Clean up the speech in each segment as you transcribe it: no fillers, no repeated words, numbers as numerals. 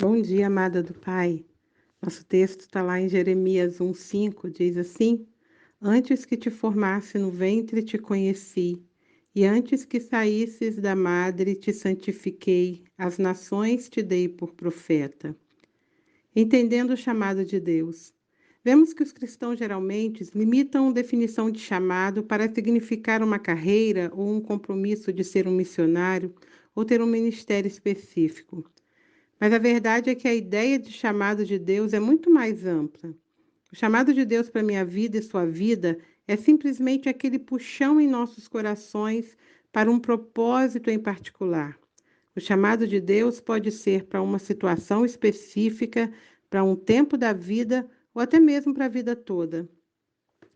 Bom dia, amada do Pai. Nosso texto está lá em Jeremias 1,5, diz assim: Antes que te formasse no ventre te conheci, e antes que saísses da madre te santifiquei, as nações te dei por profeta. Entendendo o chamado de Deus. Vemos que os cristãos geralmente limitam a definição de chamado para significar uma carreira ou um compromisso de ser um missionário ou ter um ministério específico. Mas a verdade é que a ideia de chamado de Deus é muito mais ampla. O chamado de Deus para minha vida e sua vida é simplesmente aquele puxão em nossos corações para um propósito em particular. O chamado de Deus pode ser para uma situação específica, para um tempo da vida ou até mesmo para a vida toda.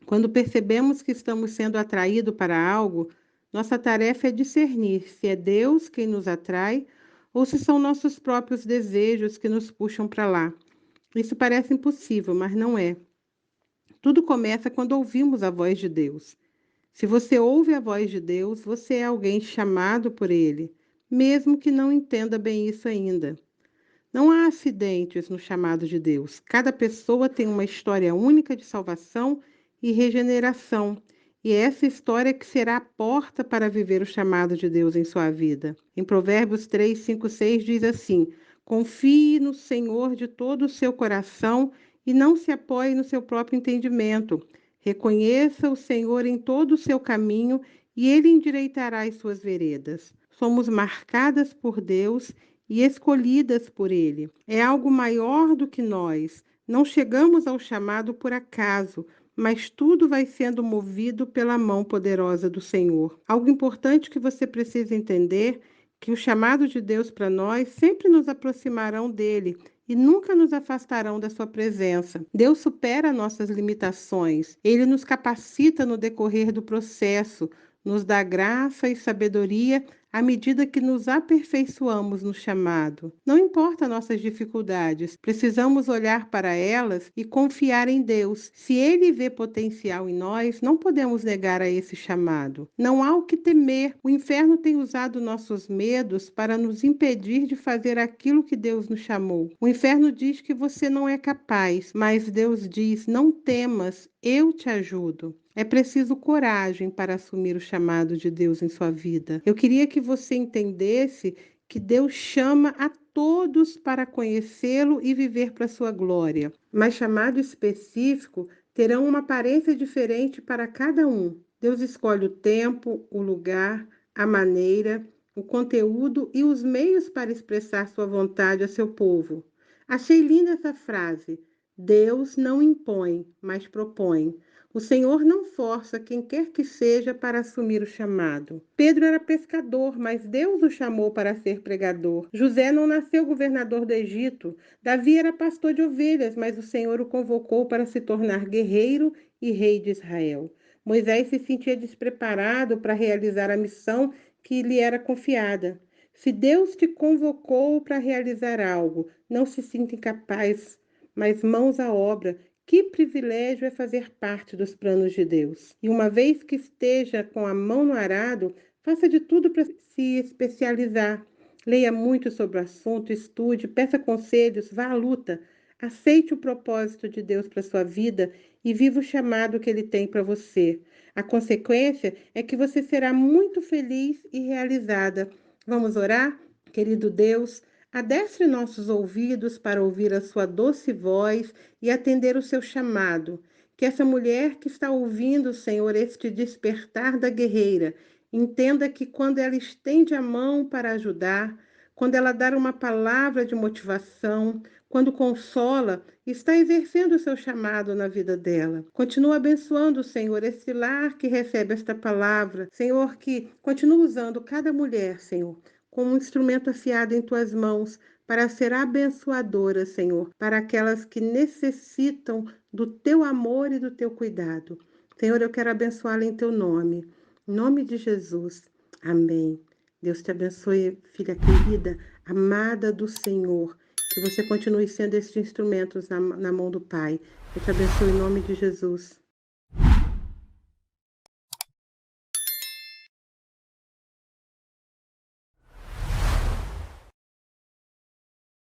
Quando percebemos que estamos sendo atraídos para algo, nossa tarefa é discernir se é Deus quem nos atrai ou se são nossos próprios desejos que nos puxam para lá. Isso parece impossível, mas não é. Tudo começa quando ouvimos a voz de Deus. Se você ouve a voz de Deus, você é alguém chamado por Ele, mesmo que não entenda bem isso ainda. Não há acidentes no chamado de Deus. Cada pessoa tem uma história única de salvação e regeneração. E é essa história que será a porta para viver o chamado de Deus em sua vida. Em Provérbios 3, 5, 6 diz assim: Confie no Senhor de todo o seu coração e não se apoie no seu próprio entendimento. Reconheça o Senhor em todo o seu caminho e ele endireitará as suas veredas. Somos marcadas por Deus e escolhidas por Ele. É algo maior do que nós. Não chegamos ao chamado por acaso, mas tudo vai sendo movido pela mão poderosa do Senhor. Algo importante que você precisa entender que o chamado de Deus para nós sempre nos aproximarão dele e nunca nos afastarão da sua presença. Deus supera nossas limitações. Ele nos capacita no decorrer do processo, nos dá graça e sabedoria à medida que nos aperfeiçoamos no chamado. Não importa nossas dificuldades, precisamos olhar para elas e confiar em Deus. Se Ele vê potencial em nós, não podemos negar a esse chamado. Não há o que temer. O inferno tem usado nossos medos para nos impedir de fazer aquilo que Deus nos chamou. O inferno diz que você não é capaz, mas Deus diz: não temas, eu te ajudo. É preciso coragem para assumir o chamado de Deus em sua vida. Eu queria que você entendesse que Deus chama a todos para conhecê-lo e viver para a sua glória. Mas chamado específico terão uma aparência diferente para cada um. Deus escolhe o tempo, o lugar, a maneira, o conteúdo e os meios para expressar sua vontade a seu povo. Achei linda essa frase. Deus não impõe, mas propõe. O Senhor não força quem quer que seja para assumir o chamado. Pedro era pescador, mas Deus o chamou para ser pregador. José não nasceu governador do Egito. Davi era pastor de ovelhas, mas o Senhor o convocou para se tornar guerreiro e rei de Israel. Moisés se sentia despreparado para realizar a missão que lhe era confiada. Se Deus te convocou para realizar algo, não se sinta incapaz, mas mãos à obra. Que privilégio é fazer parte dos planos de Deus. E uma vez que esteja com a mão no arado, faça de tudo para se especializar. Leia muito sobre o assunto, estude, peça conselhos, vá à luta. Aceite o propósito de Deus para sua vida e viva o chamado que Ele tem para você. A consequência é que você será muito feliz e realizada. Vamos orar? Querido Deus, adestre nossos ouvidos para ouvir a sua doce voz e atender o seu chamado. Que essa mulher que está ouvindo, Senhor, este despertar da guerreira, entenda que quando ela estende a mão para ajudar, quando ela dá uma palavra de motivação, quando consola, está exercendo o seu chamado na vida dela. Continua abençoando, Senhor, esse lar que recebe esta palavra. Senhor, que continua usando cada mulher, Senhor, como um instrumento afiado em tuas mãos, para ser abençoadora, Senhor, para aquelas que necessitam do teu amor e do teu cuidado. Senhor, eu quero abençoá-la em teu nome. Em nome de Jesus. Amém. Deus te abençoe, filha querida, amada do Senhor. Que você continue sendo esses instrumentos na mão do Pai. Eu te abençoe em nome de Jesus.